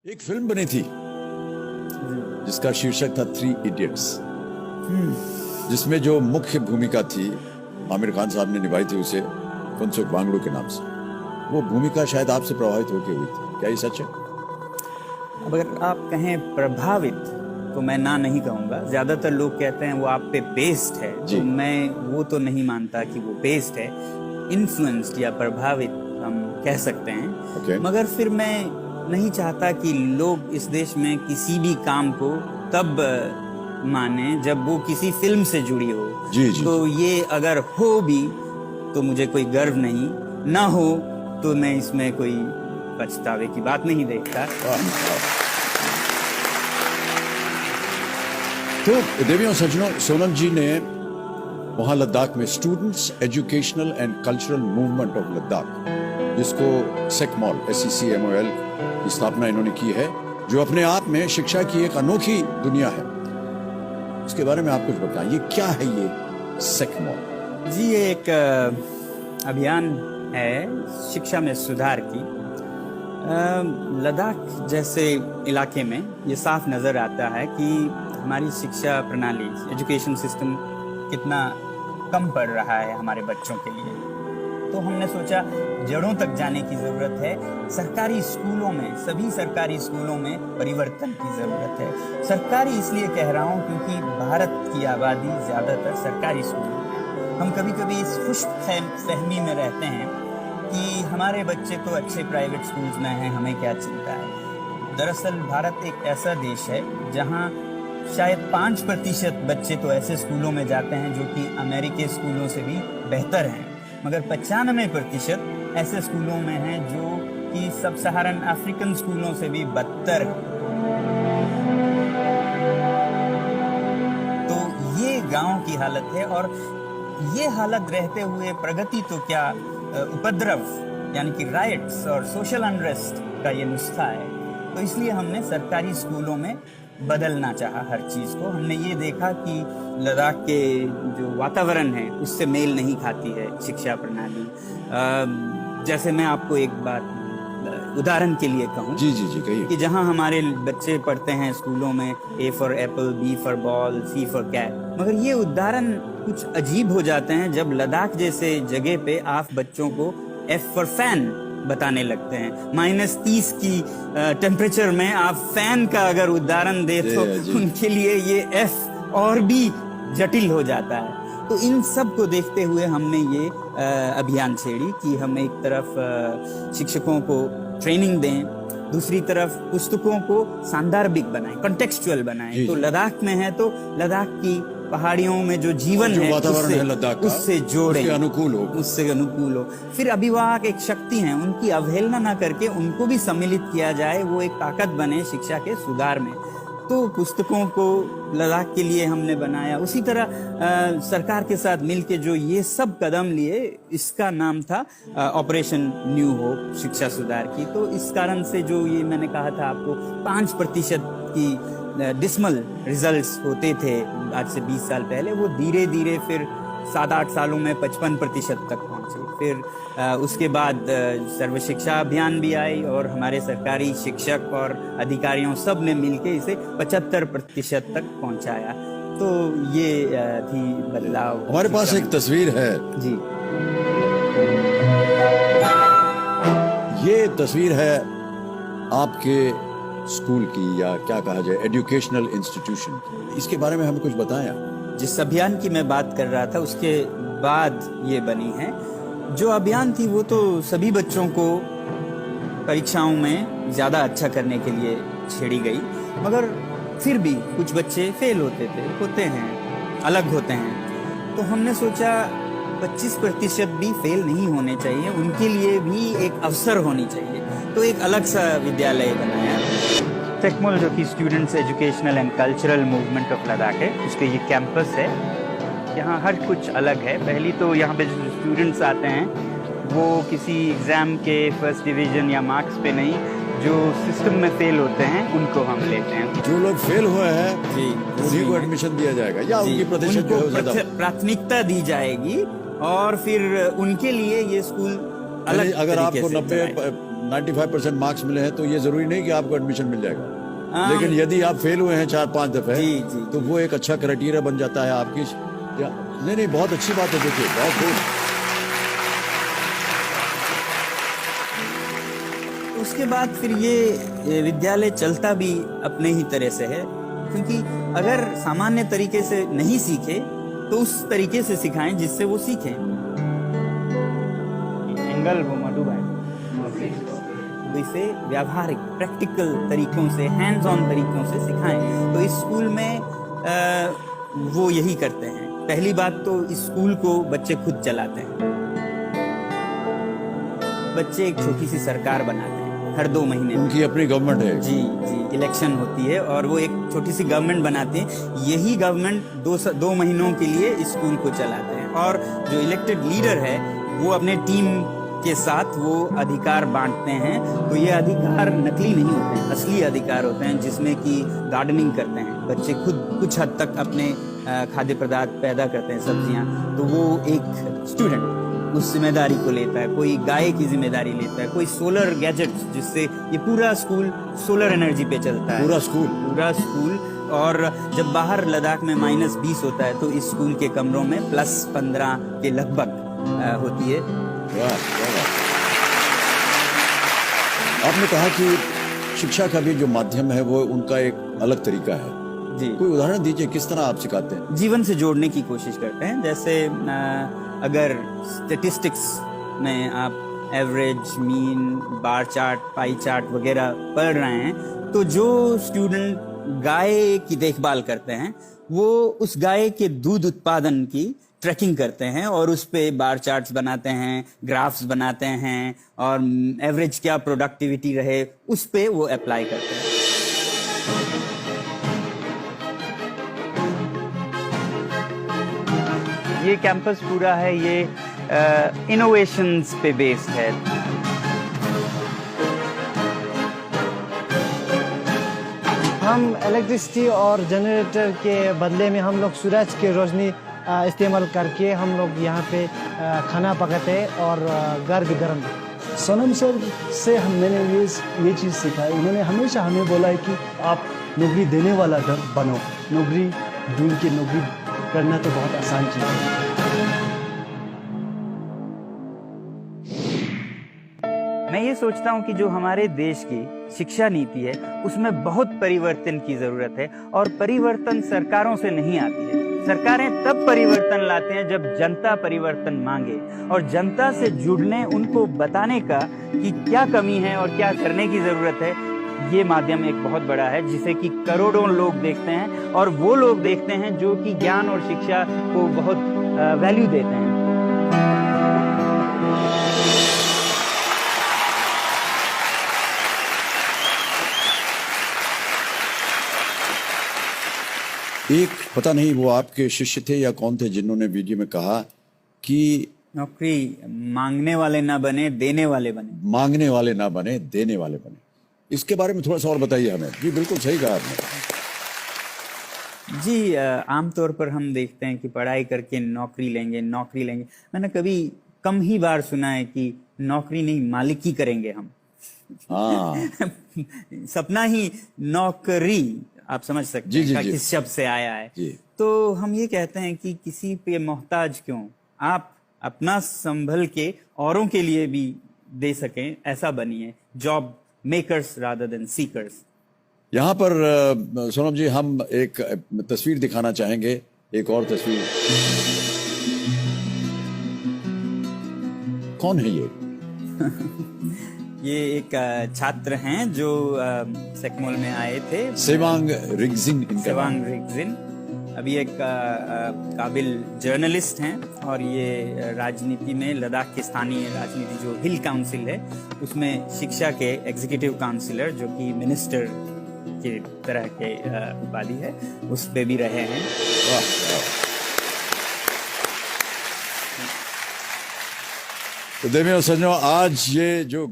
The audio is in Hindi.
एक फिल्म बनी थी जिसका शीर्षक था थ्री इडियट्स, जिसमें जो मुख्य भूमिका थी आमिर खान साहब ने निभाई थी उसे फुनसुक वांगडू के नाम से। वो भूमिका शायद आपसे प्रभावित होकर हुई थी, क्या ये सच है? अगर आप कहें प्रभावित तो मैं ना नहीं कहूँगा। ज्यादातर लोग कहते हैं वो आप पे बेस्ड है, तो मैं वो तो नहीं मानता कि वो बेस्ड है। इन्फ्लुएंस्ड या प्रभावित हम कह सकते हैं। मगर फिर मैं नहीं चाहता कि लोग इस देश में किसी भी काम को तब माने जब वो किसी फिल्म से जुड़ी हो। तो ये अगर हो भी तो मुझे कोई गर्व नहीं, ना हो तो मैं इसमें कोई पछतावे की बात नहीं देखता। तो देवियों सज्जनों, सोनम जी ने वहां लद्दाख में students educational and cultural movement of Ladakh, जिसको सेकमॉल SECMOL की स्थापना इन्होंने की है, जो अपने आप में शिक्षा की एक अनोखी दुनिया है। इसके बारे में आप कुछ बताएं, ये क्या है ये सेकमॉल? जी, ये एक अभियान है शिक्षा में सुधार की। लद्दाख जैसे इलाके में ये साफ नज़र आता है कि हमारी शिक्षा प्रणाली, एजुकेशन सिस्टम कितना कम पड़ रहा है हमारे बच्चों के लिए। तो हमने सोचा जड़ों तक जाने की ज़रूरत है। सरकारी स्कूलों में, सभी सरकारी स्कूलों में परिवर्तन की ज़रूरत है। सरकारी इसलिए कह रहा हूँ क्योंकि भारत की आबादी ज़्यादातर सरकारी स्कूलों में। हम कभी कभी इस खुश फहमी में रहते हैं कि हमारे बच्चे तो अच्छे प्राइवेट स्कूल्स में हैं, हमें क्या चिंता है। दरअसल भारत एक ऐसा देश है जहाँ शायद 5% बच्चे तो ऐसे स्कूलों में जाते हैं जो कि अमेरिकी स्कूलों से भी बेहतर हैं, मगर 95% ऐसे स्कूलों में हैं जो कि सब सहारन अफ्रीकन स्कूलों से भी बदतर हैं। तो ये गांव की हालत है, और ये हालत रहते हुए प्रगति तो क्या, उपद्रव यानी कि राइट्स और सोशल अनरेस्ट का ये नुस्खा है। तो इसलिए हमने सरकारी स्कूलों में बदलना चाहा हर चीज़ को। हमने ये देखा कि लद्दाख के जो वातावरण है उससे मेल नहीं खाती है शिक्षा प्रणाली। जैसे मैं आपको एक बात उदाहरण के लिए कहूँ, जी कहिए, कि जहाँ हमारे बच्चे पढ़ते हैं स्कूलों में A for apple, B for ball, C for cat, मगर ये उदाहरण कुछ अजीब हो जाते हैं जब लद्दाख जैसे जगह पे आप बच्चों को F फॉर फैन बताने लगते हैं। -30 की टेम्परेचर में आप फैन का अगर उदाहरण दे तो उनके लिए ये F और भी जटिल हो जाता है। तो इन सब को देखते हुए हमने ये अभियान छेड़ी कि हम एक तरफ शिक्षकों को ट्रेनिंग दें, दूसरी तरफ पुस्तकों को सांदर्भिक बनाएं, कॉन्टेक्सचुअल बनाएं। तो लद्दाख में है तो लद्दाख की पहाड़ियों में जो जीवन है, वातावरण है लद्दाख का, उससे जोड़ें, उससे अनुकूल हो। फिर अभिभावक एक शक्ति हैं, उनकी अवहेलना ना करके उनको भी सम्मिलित किया जाए, वो एक ताकत बने शिक्षा के सुधार में। तो पुस्तकों को लद्दाख के लिए हमने बनाया। उसी तरह सरकार के साथ मिलके जो ये सब कदम लिए, इसका नाम था ऑपरेशन न्यू होप, शिक्षा सुधार की। तो इस कारण से जो ये मैंने कहा था आपको 5% की डिसमल रिजल्ट्स होते थे आज से 20 साल पहले, वो धीरे धीरे फिर 7-8 सालों में 55% तक पहुंचे। फिर उसके बाद सर्व शिक्षा अभियान भी आई और हमारे सरकारी शिक्षक और अधिकारियों सब ने मिलके इसे 75% तक पहुंचाया। तो ये थी बदलाव। हमारे पास एक तस्वीर है जी, ये तस्वीर है आपके स्कूल की, या क्या कहा जाए, एजुकेशनल इंस्टीट्यूशन की। इसके बारे में हमें कुछ बताया। जिस अभियान की मैं बात कर रहा था उसके बाद ये बनी है। जो अभियान थी वो तो सभी बच्चों को परीक्षाओं में ज़्यादा अच्छा करने के लिए छेड़ी गई, मगर फिर भी कुछ बच्चे फेल होते हैं, अलग होते हैं। तो हमने सोचा 25% भी फेल नहीं होने चाहिए, उनके लिए भी एक अवसर होनी चाहिए। तो एक अलग सा विद्यालय बनाया, सेकमॉल, जो कि students educational and cultural movement of Ladakh है। उसके ये कैंपस है। यहाँ हर कुछ अलग है। पहली तो यहाँ पे जो स्टूडेंट्स आते हैं वो किसी एग्ज़ाम के फर्स्ट डिवीज़न या मार्क्स पे नहीं, जो सिस्टम में फेल होते हैं उनको हम लेते हैं। जो लोग फेल हुए हैं उन्हीं को एडमिशन दिया जाएगा, या उनकी प्रतिशत जो है प्राथमिकता दी जाएगी, और फिर उनके लिए ये स्कूल अलग। अगर आपको 95% मार्क्स मिले हैं तो ये जरूरी नहीं कि आपको एडमिशन मिल जाएगा, लेकिन यदि आप फेल हुए हैं 4-5 दफे जी, जी, तो वो एक अच्छा क्राइटेरिया बन जाता है आपकी। नहीं, बहुत अच्छी बात है, देखिए बहुत खूब। उसके बाद फिर ये विद्यालय चलता भी अपने ही तरह से है, क्योंकि अगर सामान्य तरीके से नहीं सीखे तो उस तरीके से सिखाएं जिससे वो सीखें। एंगल वो मधुबाई तो इसे व्यावहारिक प्रैक्टिकल तरीकों से, हैंड्स ऑन तरीकों से सिखाएं। तो इस स्कूल में वो यही करते हैं। पहली बात तो इस स्कूल को बच्चे खुद चलाते हैं। बच्चे एक छोटी सी सरकार बनाते हैं हर 2 महीने में। उनकी अपनी गवर्नमेंट है। जी जी, इलेक्शन होती है और वो एक छोटी सी गवर्नमेंट बनाते हैं। यही गवर्नमेंट 2 महीनों के लिए इस स्कूल को चलाते हैं, और जो इलेक्टेड लीडर है वो अपने टीम के साथ वो अधिकार बांटते हैं। तो ये अधिकार नकली नहीं होते हैं, असली अधिकार होते हैं, जिसमें कि गार्डनिंग करते हैं बच्चे खुद, कुछ हद तक अपने खाद्य पदार्थ पैदा करते हैं, सब्जियां। तो वो एक स्टूडेंट उस जिम्मेदारी को लेता है, कोई गाय की जिम्मेदारी लेता है, कोई सोलर गैजेट्स, जिससे ये पूरा स्कूल सोलर एनर्जी पे चलता है। पूरा स्कूल। और जब बाहर लद्दाख में -20 होता है तो इस स्कूल के कमरों में +15 के लगभग होती है। आपने कहा कि शिक्षा का भी जो माध्यम है वो उनका एक अलग तरीका है जी। कोई उदाहरण दीजिए, किस तरह आप सिखाते हैं? जीवन से जोड़ने की कोशिश करते हैं। जैसे अगर स्टैटिस्टिक्स में आप average, mean, bar chart, pie chart वगैरह पढ़ रहे हैं, तो जो स्टूडेंट गाय की देखभाल करते हैं वो उस गाय के दूध उत्पादन की ट्रैकिंग करते हैं और उस पे बार चार्ट्स बनाते हैं, ग्राफ्स बनाते हैं, और एवरेज क्या प्रोडक्टिविटी रहे उस पे वो अप्लाई करते हैं। ये कैंपस पूरा है, ये इनोवेशंस पे बेस्ड है। हम इलेक्ट्रिसिटी और जनरेटर के बदले में हम लोग सूरज की रोशनी इस्तेमाल करके हम लोग यहाँ पे खाना पकाते हैं और घर भी गर्म। सोनम सर से मैंने ये चीज़ सीखा है। उन्होंने हमेशा हमें बोला है कि आप नौकरी देने वाला बनो, नौकरी ढूंढ के नौकरी करना तो बहुत आसान चीज़ है। मैं ये सोचता हूँ कि जो हमारे देश की शिक्षा नीति है उसमें बहुत परिवर्तन की जरूरत है, और परिवर्तन सरकारों से नहीं आती है। सरकारें तब परिवर्तन लाते हैं जब जनता परिवर्तन मांगे, और जनता से जुड़ने, उनको बताने का कि क्या कमी है और क्या करने की जरूरत है, ये माध्यम एक बहुत बड़ा है जिसे कि करोड़ों लोग देखते हैं, और वो लोग देखते हैं जो कि ज्ञान और शिक्षा को बहुत वैल्यू देते हैं। एक पता नहीं वो आपके शिष्य थे या कौन थे जिन्होंने वीडियो में कहा कि नौकरी मांगने वाले ना बने, देने वाले बने। मांगने वाले ना बने, देने वाले बने। इसके बारे में थोड़ा सा और बताइए हमें। जी बिल्कुल सही कहा आपने। जी, आमतौर पर हम देखते हैं कि पढ़ाई करके नौकरी लेंगे। मैंने कभी कम ही बार सुना है कि नौकरी नहीं, मालिकी करेंगे हम। हाँ। सपना ही नौकरी, आप समझ सकते हैं किस शब्द से आया है। तो हम ये कहते हैं कि किसी पे मोहताज क्यों, आप अपना संभल के औरों के लिए भी दे सकें, ऐसा बनिए। Job makers rather than seekers. यहाँ पर सोनम जी हम एक तस्वीर दिखाना चाहेंगे, एक और तस्वीर। कौन है ये? ये एक छात्र हैं जो सेकमोल में आए थे, सेवांग रिगजिन। अभी एक काबिल जर्नलिस्ट हैं, और ये राजनीति में, लद्दाख की स्थानीय राजनीति जो हिल काउंसिल है उसमें शिक्षा के एग्जीक्यूटिव काउंसिलर, जो कि मिनिस्टर के तरह के उपाधि है, उस पे भी रहे हैं। तो देवियों सज्जनों, आज ये जो